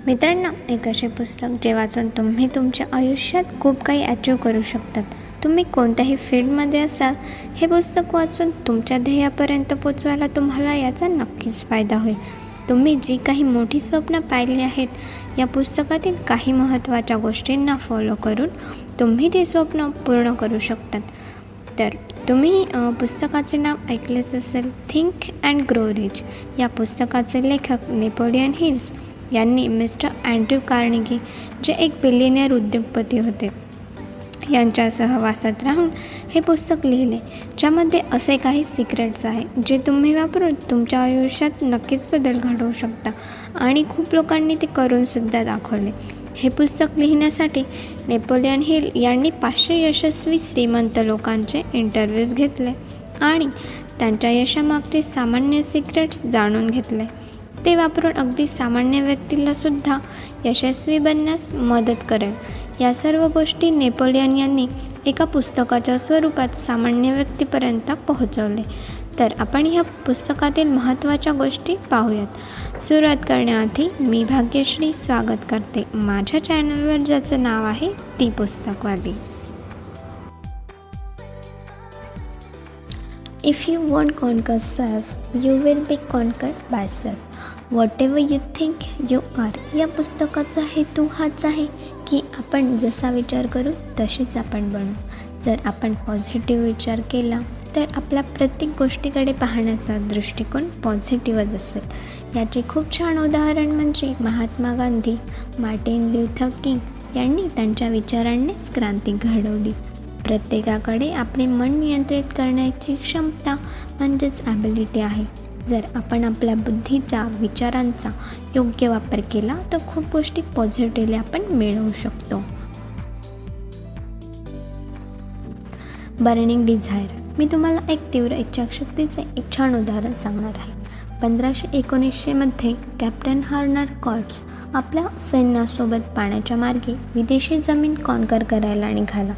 मित्रांनो, एक असे पुस्तक जे वाचून तुम्ही तुमच्या आयुष्यात खूप काही अचीव करू शकतात. तुम्ही कोणत्याही फील्डमध्ये असाल, हे पुस्तक वाचून तुमच्या ध्येयापर्यंत पोचवायला तुम्हाला याचा नक्कीच फायदा होईल. तुम्ही जी काही मोठी स्वप्न पाहिली आहेत, या पुस्तकातील काही महत्त्वाच्या गोष्टींना फॉलो करून तुम्ही ती स्वप्न पूर्ण करू शकतात. तर तुम्ही पुस्तकाचे नाव ऐकलेच असेल, थिंक अँड ग्रो रिच. या पुस्तकाचे लेखक नेपोलियन हिल्स यांनी मिस्टर अँड्र्यू कार्नेगी, जे एक बिलियनियर उद्योगपती होते, यांच्या सहवासात राहून हे पुस्तक लिहिले, ज्यामध्ये असे काही सिक्रेट्स आहे जे तुम्ही वापरून तुमच्या आयुष्यात नक्कीच बदल घडवू शकता आणि खूप लोकांनी ते करूनसुद्धा दाखवले. हे पुस्तक लिहिण्यासाठी नेपोलियन हिल यांनी 500 यशस्वी श्रीमंत लोकांचे इंटरव्ह्यूज घेतले आणि त्यांच्या यशामागचे सामान्य सिक्रेट्स जाणून घेतले. ते वापरून अगदी सामान्य व्यक्तीलासुद्धा यशस्वी बनण्यास मदत करेल. या सर्व गोष्टी नेपोलियन यांनी एका पुस्तकाच्या स्वरूपात सामान्य व्यक्तीपर्यंत पोहोचवले. तर आपण ह्या पुस्तकातील महत्त्वाच्या गोष्टी पाहूयात. सुरुवात करण्याआधी मी भाग्यश्री स्वागत करते माझ्या चॅनलवर, ज्याचं नाव आहे ती पुस्तकवाली. If you want conquer self, you will be conquered by self. Whatever you think you are. या पुस्तकाचा हेतू हाच आहे की आपण जसा विचार करू तसेच आपण बनू. जर आपण पॉझिटिव्ह विचार केला तर आपल्या प्रत्येक गोष्टीकडे पाहण्याचा दृष्टिकोन पॉझिटिव्हच असेल. याचे खूप छान उदाहरण म्हणजे Mahatma Gandhi, Martin Luther king यांनी त्यांच्या विचारांनीच क्रांती घडवली. प्रत्येकाकडे आपले मन नियंत्रित करण्याची क्षमता म्हणजेच ॲबिलिटी आहे. जर आपण आपल्या बुद्धीचा, विचारांचा योग्य वापर केला तर खूप गोष्टी पॉझिटिव्हली आपण मिळवू शकतो. Burning Dzire. मी तुम्हाला एक तीव्र इच्छाशक्तीचे एक छान उदाहरण सांगणार आहे. 1519 मध्ये कॅप्टन हर्नर कॉर्ट्स आपल्या सैन्यासोबत पाण्याच्या मार्गे विदेशी जमीन कॉन्कर करायला निघाला.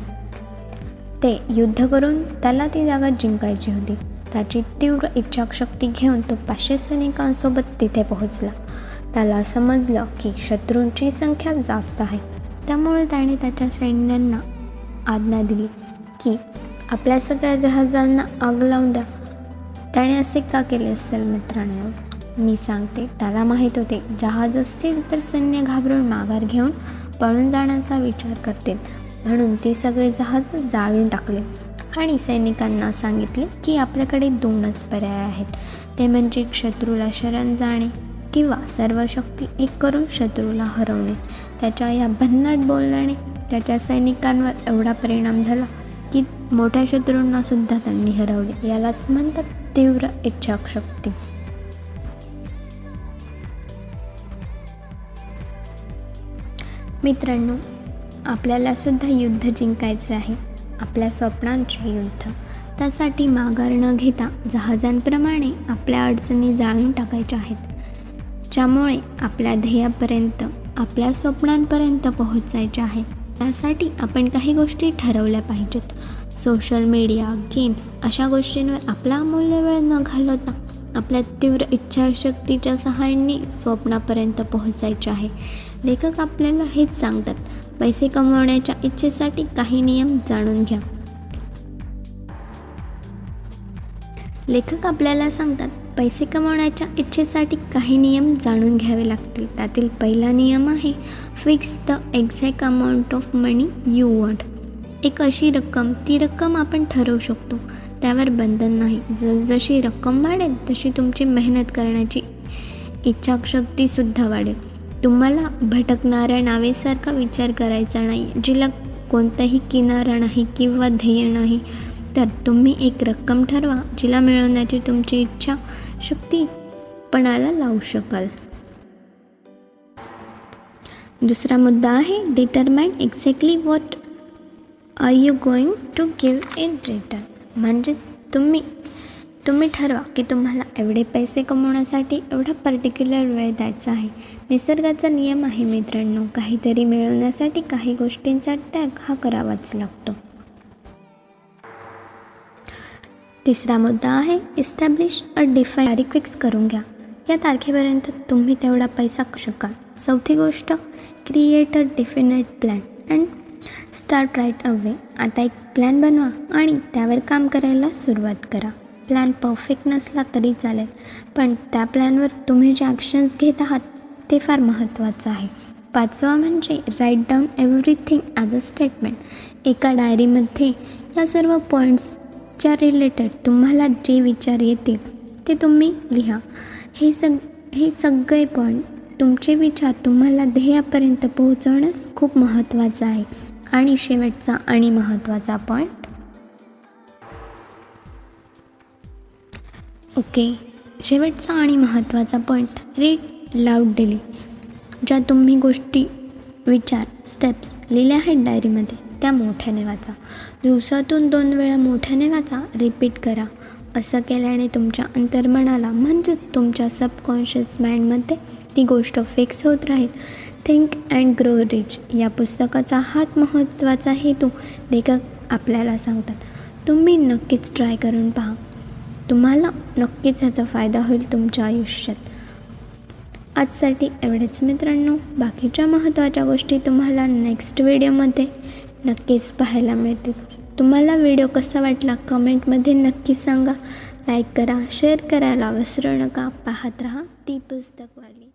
ते युद्ध करून त्याला ती जागा जिंकायची होती. त्याची तीव्र इच्छाशक्ती घेऊन तो 500 सैनिकांसोबत तिथे पोहोचला. त्याला समजलं की शत्रूंची संख्या जास्त आहे. त्यामुळे त्याने त्याच्या सैन्यांना आज्ञा दिली की आपल्या सगळ्या जहाजांना आग लावून द्या. त्याने असे का केले असेल मित्रांनो? मी सांगते. त्याला माहीत होते जहाज असतील तर सैन्य घाबरून माघार घेऊन पळून जाण्याचा विचार करतील, म्हणून ती सगळे जहाज जाळून टाकले आणि सैनिकांना सांगितले की आपल्याकडे 2च पर्याय आहेत. ते म्हणजे शत्रूला शरण जाणे किंवा सर्व शक्ती एक करून शत्रूला हरवणे. त्याच्या या भन्नाट बोलण्याने त्याच्या सैनिकांवर एवढा परिणाम झाला की मोठ्या शत्रूंनासुद्धा त्यांनी हरवले. यालाच म्हणतात तीव्र इच्छाशक्ती. मित्रांनो, आपल्यालासुद्धा युद्ध जिंकायचे आहे, आपल्या स्वप्नांचे युद्ध. त्यासाठी माघार न घेता जहाजांप्रमाणे आपल्या अडचणी जाळून टाकायच्या आहेत, ज्यामुळे आपल्या ध्येयापर्यंत, आपल्या स्वप्नांपर्यंत पोहोचायचे आहे. त्यासाठी आपण काही गोष्टी ठरवल्या पाहिजेत. सोशल मीडिया, गेम्स अशा गोष्टींवर आपला अमूल्य वेळ न घालवता आपल्या तीव्र इच्छाशक्तीच्या सहाय्याने स्वप्नापर्यंत पोहोचायचे आहे. लेखक आपल्याला हेच सांगतात, पैसे कमवण्याच्या इच्छेसाठी काही नियम जाणून घ्या. लेखक आपल्याला सांगतात पैसे कमवण्याच्या इच्छेसाठी काही नियम जाणून घ्यावे लागतील. त्यातील पहिला नियम आहे fix the exact amount of money you want. एक अशी रक्कम, ती रक्कम आपण ठरवू शकतो, त्यावर बंधन नाही. जसजशी रक्कम वाढेल तशी तुमची मेहनत करण्याची इच्छाशक्तीसुद्धा वाढेल. तुम्हाला भटकणाऱ्या नावेसारखा विचार करायचा नाही, जिला कोणताही किनारा नाही किंवा ध्येय नाही. तर तुम्ही एक रक्कम ठरवा जिला मिळवण्याची तुमची इच्छाशक्ती पणाला लावू शकाल. दुसरा मुद्दा आहे determine exactly what are you going to give in return. म्हणजेच तुम्ही ठरवा की तुम्हाला एवढे पैसे कमवण्यासाठी एवढा पर्टिक्युलर वेळ द्यायचा आहे. निसर्गाचा नियम आहे मित्रांनो, काहीतरी मिळवण्यासाठी काही गोष्टींचा त्याग हा करावाच लागतो. तिसरा मुद्दा आहे इस्टॅब्लिश अ डिफाईन. तारीख फिक्स करून घ्या. या तारखेपर्यंत तुम्ही तेवढा पैसा शकाल. चौथी गोष्ट, create a definite plan and start right away. आता एक प्लॅन बनवा आणि त्यावर काम करायला सुरुवात करा. प्लॅन परफेक्ट नसला तरी चालेल, पण त्या प्लॅनवर तुम्ही जे ॲक्शन्स घेत आहात ते फार महत्त्वाचं आहे. पाचवा म्हणजे write down everything as a statement. एका डायरीमध्ये या सर्व पॉईंट्सच्या रिलेटेड तुम्हाला जे विचार येतील ते तुम्ही लिहा. हे सगळे पॉईंट, तुमचे विचार तुम्हाला ध्येयापर्यंत पोहोचवण्यास खूप महत्त्वाचं आहे. आणि शेवटचा आणि महत्त्वाचा पॉईंट, शेवटचा आणि महत्त्वाचा पॉईंट, रीड लाऊड डेली. ज्या तुम्ही गोष्टी, विचार, स्टेप्स लिहिल्या आहेत डायरीमध्ये त्या मोठ्याने वाचा. दिवसातून 2 वेळा मोठ्याने वाचा, रिपीट करा. असं केल्याने तुमच्या अंतर्मनाला म्हणजेच तुमच्या सबकॉन्शियस माइंडमध्ये ती गोष्ट फिक्स होत राहील. थिंक अँड ग्रो रिच या पुस्तकाचा हाच महत्त्वाचा हेतू लेखक आपल्याला सांगतात. तुम्ही नक्कीच ट्राय करून पहा. तुम्हाला नक्कीच ह्याचा फायदा होईल तुमच्या आयुष्यात. आजसाठी एवढेच मित्रांनो. बाकीच्या महत्त्वाच्या गोष्टी तुम्हाला नेक्स्ट व्हिडिओमध्ये नक्कीच पाहायला मिळतील. तुम्हाला व्हिडिओ कसा वाटला कमेंटमध्ये नक्की सांगा. लाईक करा, शेअर करायला विसरू नका. पाहत राहा ती पुस्तकवाली.